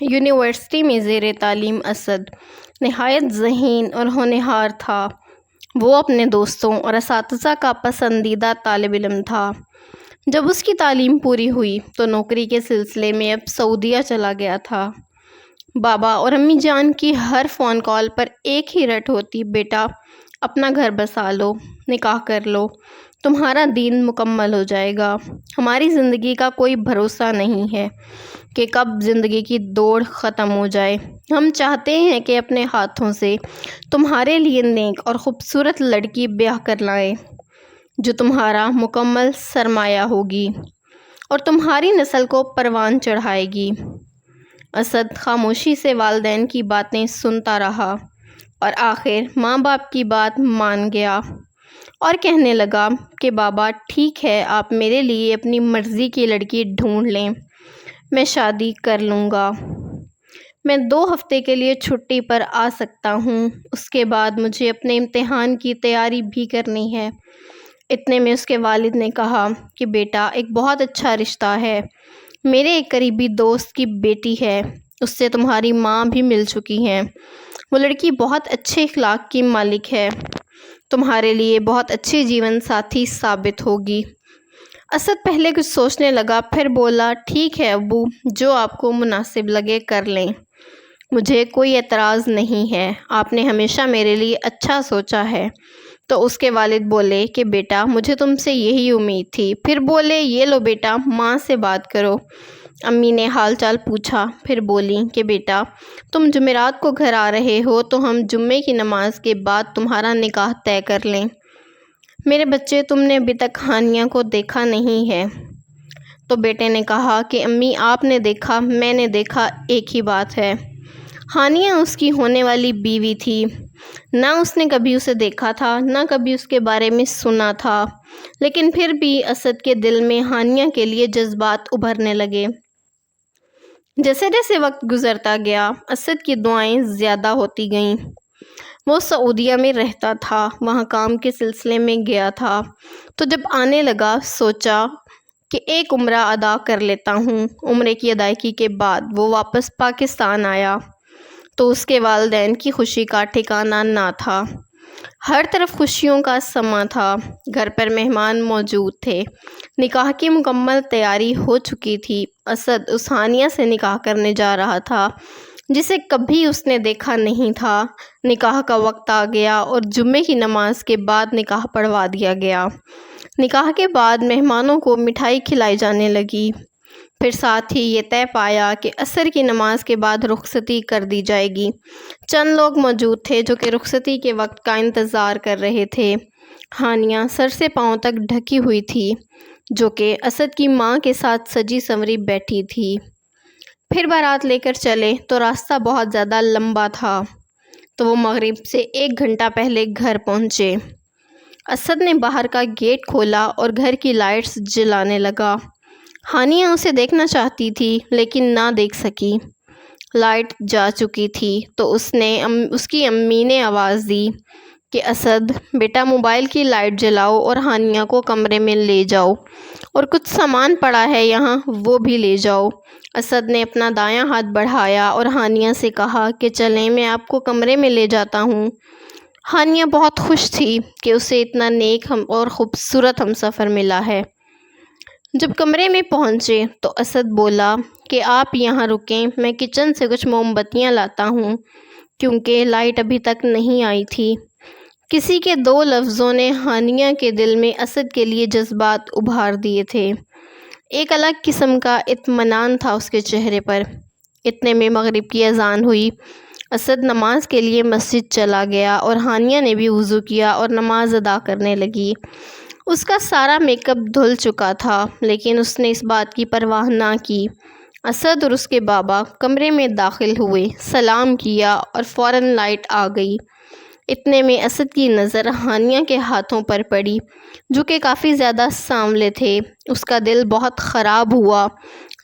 University میں زیر تعلیم اسد نہایت ذہین اور ہونہار تھا۔ وہ اپنے دوستوں اور اساتذہ کا پسندیدہ طالب علم تھا۔ جب اس کی تعلیم پوری ہوئی تو نوکری کے سلسلے میں اب سعودیہ چلا گیا تھا۔ بابا اور امی جان کی ہر فون کال پر ایک ہی رٹ ہوتی، بیٹا اپنا گھر بسا لو، نکاح کر لو، تمہارا دین مکمل ہو جائے گا۔ ہماری زندگی کا کوئی بھروسہ نہیں ہے کہ کب زندگی کی دوڑ ختم ہو جائے۔ ہم چاہتے ہیں کہ اپنے ہاتھوں سے تمہارے لیے نیک اور خوبصورت لڑکی بیاہ کر لائیں جو تمہارا مکمل سرمایہ ہوگی اور تمہاری نسل کو پروان چڑھائے گی۔ اسد خاموشی سے والدین کی باتیں سنتا رہا اور آخر ماں باپ کی بات مان گیا اور کہنے لگا کہ بابا ٹھیک ہے، آپ میرے لیے اپنی مرضی کی لڑکی ڈھونڈ لیں، میں شادی کر لوں گا۔ میں 2 ہفتے کے لیے چھٹی پر آ سکتا ہوں، اس کے بعد مجھے اپنے امتحان کی تیاری بھی کرنی ہے۔ اتنے میں اس کے والد نے کہا کہ بیٹا ایک بہت اچھا رشتہ ہے، میرے ایک قریبی دوست کی بیٹی ہے، اس سے تمہاری ماں بھی مل چکی ہیں، وہ لڑکی بہت اچھے اخلاق کی مالک ہے، تمہارے لیے بہت اچھی جیون ساتھی ثابت ہوگی۔ اسد پہلے کچھ سوچنے لگا، پھر بولا ٹھیک ہے ابو، جو آپ کو مناسب لگے کر لیں، مجھے کوئی اعتراض نہیں ہے، آپ نے ہمیشہ میرے لیے اچھا سوچا ہے۔ تو اس کے والد بولے کہ بیٹا مجھے تم سے یہی امید تھی۔ پھر بولے یہ لو بیٹا ماں سے بات کرو۔ امی نے حال چال پوچھا، پھر بولی کہ بیٹا تم جمعرات کو گھر آ رہے ہو تو ہم جمعے کی نماز کے بعد تمہارا نکاح طے کر لیں۔ میرے بچے تم نے ابھی تک ہانیہ کو دیکھا نہیں ہے۔ تو بیٹے نے کہا کہ امی آپ نے دیکھا، میں نے دیکھا، ایک ہی بات ہے۔ ہانیہ اس کی ہونے والی بیوی تھی، نہ اس نے کبھی اسے دیکھا تھا، نہ کبھی اس کے بارے میں سنا تھا، لیکن پھر بھی اسد کے دل میں ہانیہ کے لیے جذبات ابھرنے لگے۔ جیسے جیسے وقت گزرتا گیا اسد کی دعائیں زیادہ ہوتی گئیں۔ وہ سعودیہ میں رہتا تھا، وہاں کام کے سلسلے میں گیا تھا، تو جب آنے لگا سوچا کہ ایک عمرہ ادا کر لیتا ہوں۔ عمرے کی ادائیگی کے بعد وہ واپس پاکستان آیا تو اس کے والدین کی خوشی کا ٹھکانہ نہ تھا۔ ہر طرف خوشیوں کا سماں تھا، گھر پر مہمان موجود تھے، نکاح کی مکمل تیاری ہو چکی تھی۔ اسد اس ہانیہ سے نکاح کرنے جا رہا تھا جسے کبھی اس نے دیکھا نہیں تھا۔ نکاح کا وقت آ گیا اور جمعے کی نماز کے بعد نکاح پڑھوا دیا گیا۔ نکاح کے بعد مہمانوں کو مٹھائی کھلائی جانے لگی، پھر ساتھ ہی یہ طے پایا کہ عصر کی نماز کے بعد رخصتی کر دی جائے گی۔ چند لوگ موجود تھے جو کہ رخصتی کے وقت کا انتظار کر رہے تھے۔ ہانیہ سر سے پاؤں تک ڈھکی ہوئی تھی، جو کہ اسد کی ماں کے ساتھ سجی سنوری بیٹھی تھی۔ پھر بارات لے کر چلے تو راستہ بہت زیادہ لمبا تھا، تو وہ مغرب سے 1 گھنٹہ پہلے گھر پہنچے۔ اسد نے باہر کا گیٹ کھولا اور گھر کی لائٹس جلانے لگا۔ ہانیہ اسے دیکھنا چاہتی تھی لیکن نہ دیکھ سکی، لائٹ جا چکی تھی۔ تو اس کی امی نے آواز دی کہ اسد بیٹا موبائل کی لائٹ جلاؤ اور ہانیہ کو کمرے میں لے جاؤ، اور کچھ سامان پڑا ہے یہاں وہ بھی لے جاؤ۔ اسد نے اپنا دایاں ہاتھ بڑھایا اور ہانیہ سے کہا کہ چلیں میں آپ کو کمرے میں لے جاتا ہوں۔ ہانیہ بہت خوش تھی کہ اسے اتنا نیک اور خوبصورت ہمسفر ملا ہے۔ جب کمرے میں پہنچے تو اسد بولا کہ آپ یہاں رکیں، میں کچن سے کچھ موم بتیاں لاتا ہوں، کیونکہ لائٹ ابھی تک نہیں آئی تھی۔ کسی کے 2 لفظوں نے ہانیہ کے دل میں اسد کے لیے جذبات ابھار دیے تھے۔ ایک الگ قسم کا اطمینان تھا اس کے چہرے پر۔ اتنے میں مغرب کی اذان ہوئی۔ اسد نماز کے لیے مسجد چلا گیا اور ہانیہ نے بھی وضو کیا اور نماز ادا کرنے لگی۔ اس کا سارا میک اپ دھل چکا تھا، لیکن اس نے اس بات کی پرواہ نہ کی۔ اسد اور اس کے بابا کمرے میں داخل ہوئے، سلام کیا اور فوراً لائٹ آ گئی۔ اتنے میں اسد کی نظر ہانیہ کے ہاتھوں پر پڑی، جو کہ کافی زیادہ سانولے تھے۔ اس کا دل بہت خراب ہوا،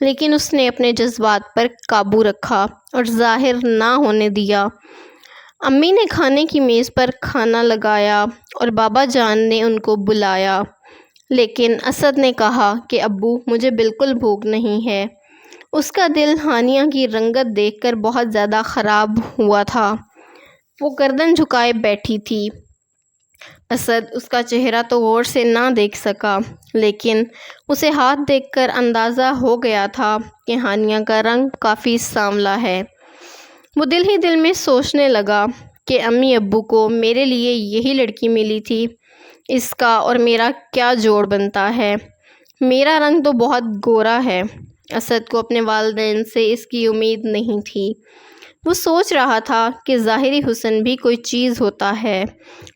لیکن اس نے اپنے جذبات پر قابو رکھا اور ظاہر نہ ہونے دیا۔ امی نے کھانے کی میز پر کھانا لگایا اور بابا جان نے ان کو بلایا، لیکن اسد نے کہا کہ ابو مجھے بالکل بھوک نہیں ہے۔ اس کا دل ہانیہ کی رنگت دیکھ کر بہت زیادہ خراب ہوا تھا۔ وہ گردن جھکائے بیٹھی تھی۔ اسد اس کا چہرہ تو غور سے نہ دیکھ سکا، لیکن اسے ہاتھ دیکھ کر اندازہ ہو گیا تھا کہ ہانیہ کا رنگ کافی سانولا ہے۔ وہ دل ہی دل میں سوچنے لگا کہ امی ابو کو میرے لیے یہی لڑکی ملی تھی، اس کا اور میرا کیا جوڑ بنتا ہے؟ میرا رنگ تو بہت گورا ہے۔ اسد کو اپنے والدین سے اس کی امید نہیں تھی۔ وہ سوچ رہا تھا کہ ظاہری حسن بھی کوئی چیز ہوتا ہے،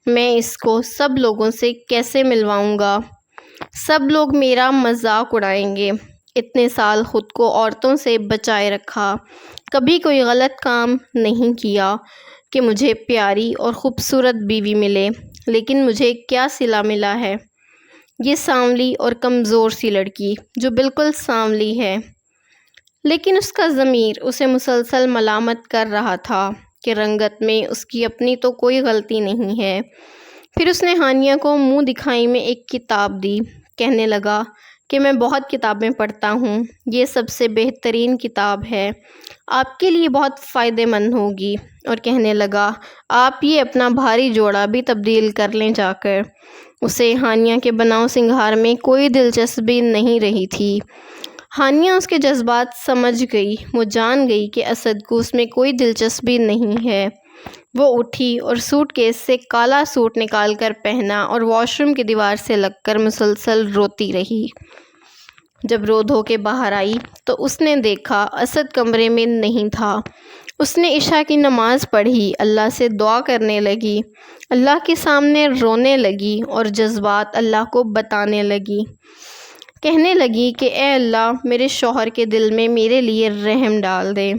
میں اس کو سب لوگوں سے کیسے ملواؤں گا؟ سب لوگ میرا مذاق اڑائیں گے۔ اتنے سال خود کو عورتوں سے بچائے رکھا، کبھی کوئی غلط کام نہیں کیا کہ مجھے پیاری اور خوبصورت بیوی ملے، لیکن مجھے کیا صلہ ملا ہے؟ یہ سانولی اور کمزور سی لڑکی جو بالکل سانولی ہے، لیکن اس کا ضمیر اسے مسلسل ملامت کر رہا تھا کہ رنگت میں اس کی اپنی تو کوئی غلطی نہیں ہے۔ پھر اس نے ہانیہ کو منہ دکھائی میں ایک کتاب دی، کہنے لگا کہ میں بہت کتابیں پڑھتا ہوں، یہ سب سے بہترین کتاب ہے، آپ کے لیے بہت فائدہ مند ہوگی، اور کہنے لگا آپ یہ اپنا بھاری جوڑا بھی تبدیل کر لیں جا کر۔ اسے ہانیہ کے بناؤ سنگھار میں کوئی دلچسپی نہیں رہی تھی۔ ہانیہ اس کے جذبات سمجھ گئی، وہ جان گئی کہ اسد کو اس میں کوئی دلچسپی نہیں ہے۔ وہ اٹھی اور سوٹ کیس سے کالا سوٹ نکال کر پہنا اور واش روم کی دیوار سے لگ کر مسلسل روتی رہی۔ جب رو دھو کے باہر آئی تو اس نے دیکھا اسد کمرے میں نہیں تھا۔ اس نے عشاء کی نماز پڑھی، اللہ سے دعا کرنے لگی، اللہ کے سامنے رونے لگی اور جذبات اللہ کو بتانے لگی۔ کہنے لگی کہ اے اللہ، میرے شوہر کے دل میں میرے لیے رحم ڈال دے،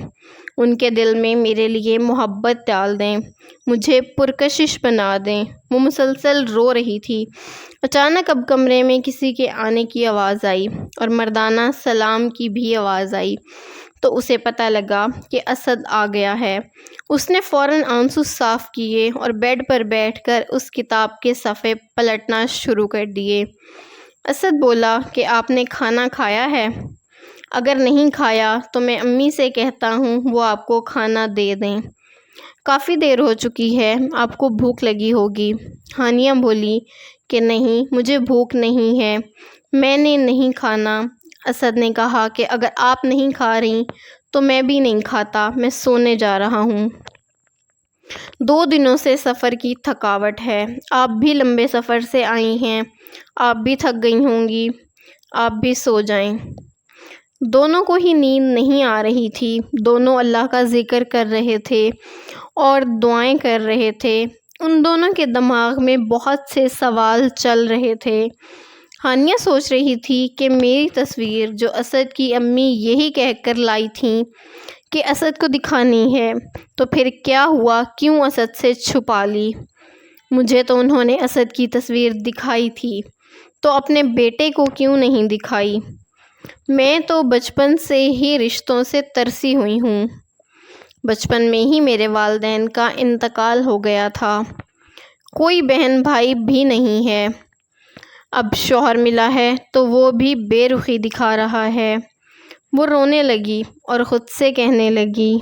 ان کے دل میں میرے لیے محبت ڈال دیں، مجھے پرکشش بنا دیں۔ وہ مسلسل رو رہی تھی۔ اچانک اب کمرے میں کسی کے آنے کی آواز آئی اور مردانہ سلام کی بھی آواز آئی، تو اسے پتہ لگا کہ اسد آ گیا ہے۔ اس نے فوراً آنسو صاف کیے اور بیڈ پر بیٹھ کر اس کتاب کے صفحے پلٹنا شروع کر دیے۔ اسد بولا کہ آپ نے کھانا کھایا ہے؟ اگر نہیں کھایا تو میں امی سے کہتا ہوں وہ آپ کو کھانا دے دیں، کافی دیر ہو چکی ہے، آپ کو بھوک لگی ہوگی۔ ہانیہ بولی کہ نہیں، مجھے بھوک نہیں ہے، میں نے نہیں کھانا۔ اسد نے کہا کہ اگر آپ نہیں کھا رہی تو میں بھی نہیں کھاتا، میں سونے جا رہا ہوں۔ 2 دنوں سے سفر کی تھکاوٹ ہے، آپ بھی لمبے سفر سے آئی ہیں، آپ بھی تھک گئی ہوں گی، آپ بھی سو جائیں۔ دونوں کو ہی نیند نہیں آ رہی تھی، دونوں اللہ کا ذکر کر رہے تھے اور دعائیں کر رہے تھے۔ ان دونوں کے دماغ میں بہت سے سوال چل رہے تھے۔ ہانیہ سوچ رہی تھی کہ میری تصویر جو اسد کی امی یہی کہہ کر لائی تھیں کہ اسد کو دکھانی ہے، تو پھر کیا ہوا، کیوں اسد سے چھپا لی؟ مجھے تو انہوں نے اسد کی تصویر دکھائی تھی، تو اپنے بیٹے کو کیوں نہیں دکھائی؟ میں تو بچپن سے ہی رشتوں سے ترسی ہوئی ہوں، بچپن میں ہی میرے والدین کا انتقال ہو گیا تھا، کوئی بہن بھائی بھی نہیں ہے، اب شوہر ملا ہے تو وہ بھی بے رخی دکھا رہا ہے۔ وہ رونے لگی اور خود سے کہنے لگی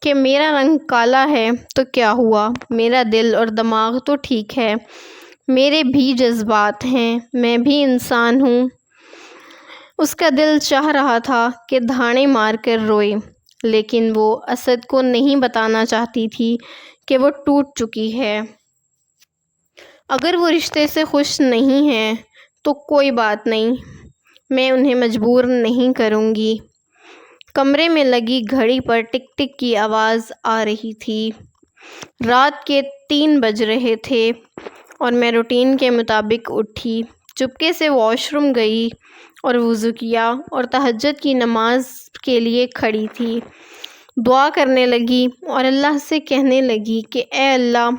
کہ میرا رنگ کالا ہے تو کیا ہوا، میرا دل اور دماغ تو ٹھیک ہے، میرے بھی جذبات ہیں، میں بھی انسان ہوں۔ اس کا دل چاہ رہا تھا کہ دھاڑیں مار کر روئے، لیکن وہ اسد کو نہیں بتانا چاہتی تھی کہ وہ ٹوٹ چکی ہے۔ اگر وہ رشتے سے خوش نہیں ہیں تو کوئی بات نہیں، میں انہیں مجبور نہیں کروں گی۔ کمرے میں لگی گھڑی پر ٹک ٹک کی آواز آ رہی تھی۔ رات کے 3 بج رہے تھے اور میں روٹین کے مطابق اٹھی، چپکے سے واش روم گئی اور وضو کیا اور تہجد کی نماز کے لیے کھڑی تھی۔ دعا کرنے لگی اور اللہ سے کہنے لگی کہ اے اللہ،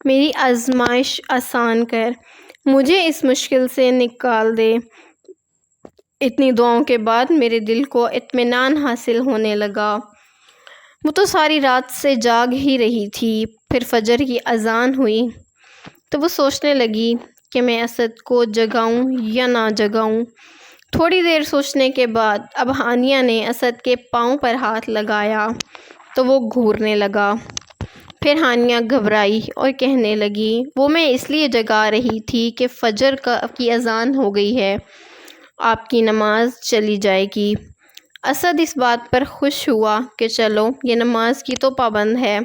میری آزمائش آسان کر، مجھے اس مشکل سے نکال دے۔ اتنی دعاؤں کے بعد میرے دل کو اطمینان حاصل ہونے لگا۔ وہ تو ساری رات سے جاگ ہی رہی تھی۔ پھر فجر کی اذان ہوئی تو وہ سوچنے لگی کہ میں اسد کو جگاؤں یا نہ جگاؤں۔ تھوڑی دیر سوچنے کے بعد اب ہانیہ نے اسد کے پاؤں پر ہاتھ لگایا تو وہ گھورنے لگا۔ پھر ہانیہ گھبرائی اور کہنے لگی، وہ میں اس لیے جگا رہی تھی کہ فجر کی اذان ہو گئی ہے، آپ کی نماز چلی جائے گی۔ اسد اس بات پر خوش ہوا کہ چلو یہ نماز کی تو پابند ہے،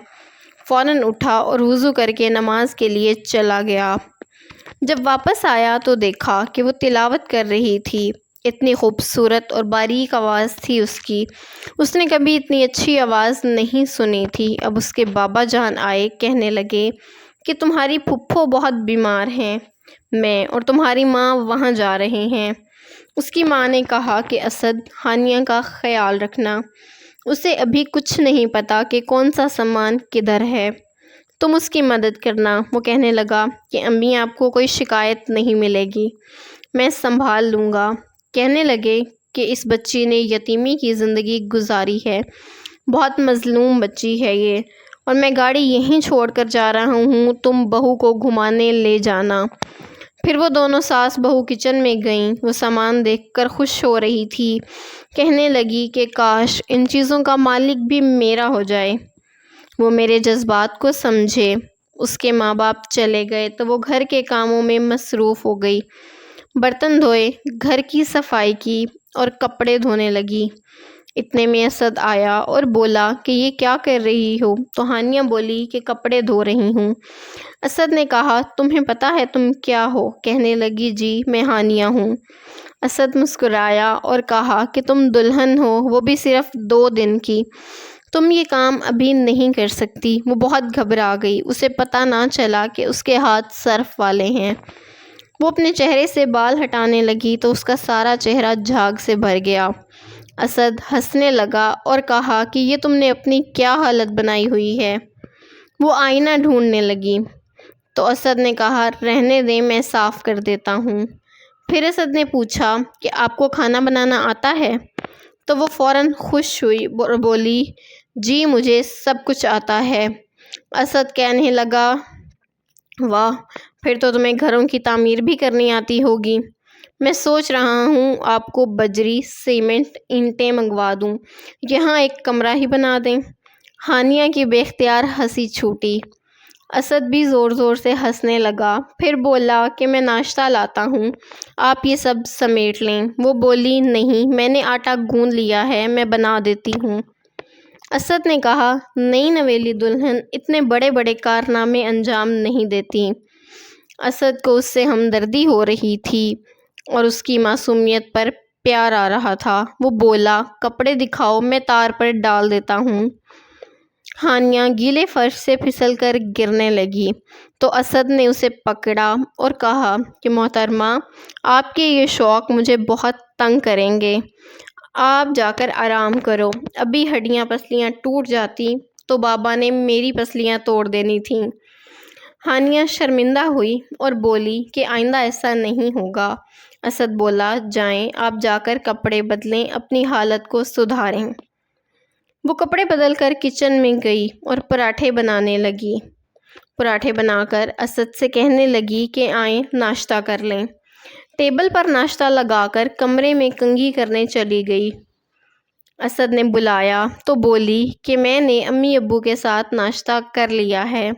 فوراً اٹھا اور وضو کر کے نماز کے لیے چلا گیا۔ جب واپس آیا تو دیکھا کہ وہ تلاوت کر رہی تھی۔ اتنی خوبصورت اور باریک آواز تھی اس کی، اس نے کبھی اتنی اچھی آواز نہیں سنی تھی۔ اب اس کے بابا جان آئے، کہنے لگے کہ تمہاری پھپھو بہت بیمار ہیں، میں اور تمہاری ماں وہاں جا رہے ہیں۔ اس کی ماں نے کہا کہ اسد، ہانیہ کا خیال رکھنا، اسے ابھی کچھ نہیں پتا کہ کون سا سامان کدھر ہے، تم اس کی مدد کرنا۔ وہ کہنے لگا کہ امی آپ کو کوئی شکایت نہیں ملے گی، میں سنبھال لوں گا۔ کہنے لگے کہ اس بچی نے یتیمی کی زندگی گزاری ہے، بہت مظلوم بچی ہے یہ، اور میں گاڑی یہیں چھوڑ کر جا رہا ہوں، تم بہو کو گھمانے لے جانا۔ پھر وہ دونوں ساس بہو کچن میں گئیں۔ وہ سامان دیکھ کر خوش ہو رہی تھی، کہنے لگی کہ کاش ان چیزوں کا مالک بھی میرا ہو جائے، وہ میرے جذبات کو سمجھے۔ اس کے ماں باپ چلے گئے تو وہ گھر کے کاموں میں مصروف ہو گئی، برتن دھوئے، گھر کی صفائی کی اور کپڑے دھونے لگی۔ اتنے میں اسد آیا اور بولا کہ یہ کیا کر رہی ہو؟ تو ہانیہ بولی کہ کپڑے دھو رہی ہوں۔ اسد نے کہا، تمہیں پتہ ہے تم کیا ہو؟ کہنے لگی، جی میں ہانیہ ہوں۔ اسد مسکرایا اور کہا کہ تم دلہن ہو، وہ بھی صرف 2 دن کی، تم یہ کام ابھی نہیں کر سکتی۔ وہ بہت گھبرا گئی، اسے پتہ نہ چلا کہ اس کے ہاتھ سرف والے ہیں۔ وہ اپنے چہرے سے بال ہٹانے لگی تو اس کا سارا چہرہ جھاگ سے بھر گیا۔ اسد ہنسنے لگا اور کہا کہ یہ تم نے اپنی کیا حالت بنائی ہوئی ہے؟ وہ آئینہ ڈھونڈنے لگی تو اسد نے کہا، رہنے دیں میں صاف کر دیتا ہوں۔ پھر اسد نے پوچھا کہ آپ کو کھانا بنانا آتا ہے؟ تو وہ فوراً خوش ہوئی اور بولی، جی مجھے سب کچھ آتا ہے۔ اسد کہنے لگا، واہ، پھر تو تمہیں گھروں کی تعمیر بھی کرنی آتی ہوگی۔ میں سوچ رہا ہوں آپ کو بجری، سیمنٹ، اینٹیں منگوا دوں، یہاں ایک کمرہ ہی بنا دیں۔ ہانیہ کی بے اختیار ہنسی چھوٹی۔ اسد بھی زور زور سے ہنسنے لگا، پھر بولا کہ میں ناشتہ لاتا ہوں، آپ یہ سب سمیٹ لیں۔ وہ بولی، نہیں، میں نے آٹا گوندھ لیا ہے، میں بنا دیتی ہوں۔ اسد نے کہا، نئی نویلی دلہن اتنے بڑے بڑے کارنامے انجام نہیں دیتی۔ اسد کو اس سے ہمدردی ہو رہی تھی اور اس کی معصومیت پر پیار آ رہا تھا۔ وہ بولا، کپڑے دکھاؤ، میں تار پر ڈال دیتا ہوں۔ ہانیہ گیلے فرش سے پھسل کر گرنے لگی تو اسد نے اسے پکڑا اور کہا کہ محترمہ، آپ کے یہ شوق مجھے بہت تنگ کریں گے، آپ جا کر آرام کرو، ابھی ہڈیاں پسلیاں ٹوٹ جاتی تو بابا نے میری پسلیاں توڑ دینی تھیں۔ ہانیہ شرمندہ ہوئی اور بولی کہ آئندہ ایسا نہیں ہوگا۔ اسد بولا، جائیں، آپ جا کر کپڑے بدلیں، اپنی حالت کو سدھاریں۔ وہ کپڑے بدل کر کچن میں گئی اور پراٹھے بنانے لگی۔ پراٹھے بنا کر اسد سے کہنے لگی کہ آئیں ناشتہ کر لیں۔ ٹیبل پر ناشتہ لگا کر کمرے میں کنگھی کرنے چلی گئی۔ اسد نے بلایا تو بولی کہ میں نے امی ابو کے ساتھ ناشتہ کر لیا ہے۔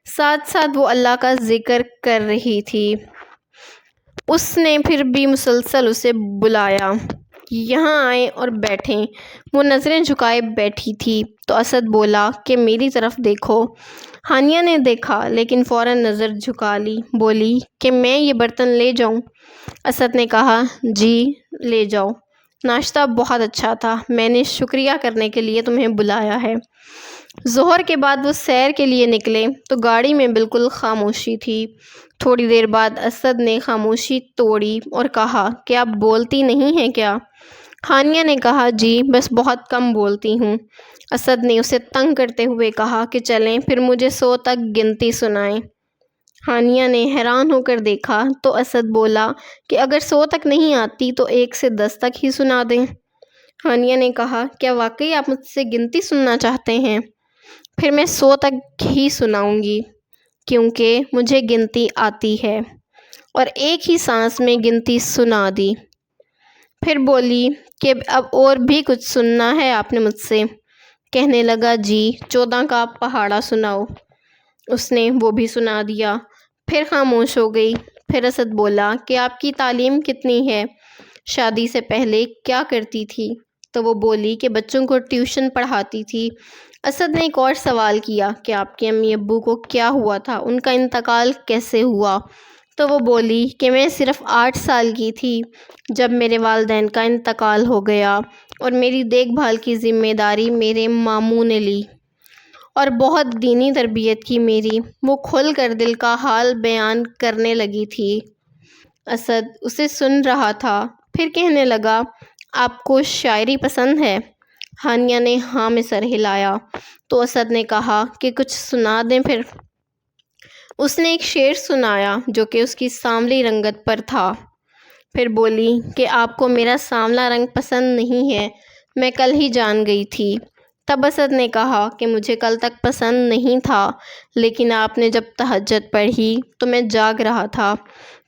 ساتھ ساتھ وہ اللہ کا ذکر کر رہی تھی۔ اس نے پھر بھی مسلسل اسے بلایا، یہاں آئیں اور بیٹھیں۔ وہ نظریں جھکائے بیٹھی تھی تو اسد بولا کہ میری طرف دیکھو۔ ہانیہ نے دیکھا لیکن فوراً نظر جھکا لی، بولی کہ میں یہ برتن لے جاؤں؟ اسد نے کہا، جی لے جاؤ، ناشتہ بہت اچھا تھا، میں نے شکریہ کرنے کے لیے تمہیں بلایا ہے۔ ظہر کے بعد وہ سیر کے لیے نکلے تو گاڑی میں بالکل خاموشی تھی۔ تھوڑی دیر بعد اسد نے خاموشی توڑی اور کہا کہ آپ بولتی نہیں ہیں کیا؟ ہانیہ نے کہا، جی بس بہت کم بولتی ہوں۔ اسد نے اسے تنگ کرتے ہوئے کہا کہ چلیں پھر مجھے 100 تک گنتی سنائیں۔ ہانیہ نے حیران ہو کر دیکھا تو اسد بولا کہ اگر 100 تک نہیں آتی تو 1 سے 10 تک ہی سنا دیں۔ ہانیہ نے کہا، کیا واقعی آپ مجھ سے گنتی سننا چاہتے ہیں؟ پھر میں 100 تک ہی سناؤں گی، کیونکہ مجھے گنتی آتی ہے، اور ایک ہی سانس میں گنتی سنا دی۔ پھر بولی کہ اب اور بھی کچھ سننا ہے آپ نے مجھ سے؟ کہنے لگا جی 14 کا پہاڑا سناؤ۔ اس نے وہ بھی سنا دیا، پھر خاموش ہو گئی۔ پھر اسد بولا کہ آپ کی تعلیم کتنی ہے؟ شادی سے پہلے کیا کرتی تھی؟ تو وہ بولی کہ بچوں کو ٹیوشن پڑھاتی تھی۔ اسد نے ایک اور سوال کیا کہ آپ کے امی ابو کو کیا ہوا تھا، ان کا انتقال کیسے ہوا؟ تو وہ بولی کہ میں صرف 8 سال کی تھی جب میرے والدین کا انتقال ہو گیا اور میری دیکھ بھال کی ذمہ داری میرے ماموں نے لی اور بہت دینی تربیت کی میری۔ وہ کھل کر دل کا حال بیان کرنے لگی تھی۔ اسد اسے سن رہا تھا، پھر کہنے لگا آپ کو شاعری پسند ہے؟ ہانیہ نے ہاں میں سر ہلایا۔ تو اسد نے کہا کہ کچھ سنا دیں پھر۔ اس نے ایک شعر سنایا جو کہ اس کی سانولی رنگت پر تھا۔ پھر بولی کہ آپ کو میرا سانولا رنگ پسند نہیں ہے، میں کل ہی جان گئی تھی۔ تب اسد نے کہا کہ مجھے کل تک پسند نہیں تھا، لیکن آپ نے جب تہجد پڑھی تو میں جاگ رہا تھا،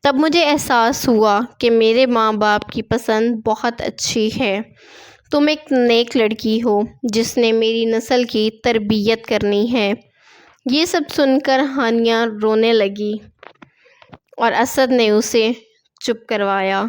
تب مجھے احساس ہوا کہ میرے ماں باپ کی پسند بہت اچھی ہے۔ تم ایک نیک لڑکی ہو جس نے میری نسل کی تربیت کرنی ہے۔ یہ سب سن کر ہانیہ رونے لگی اور اسد نے اسے چپ کروایا۔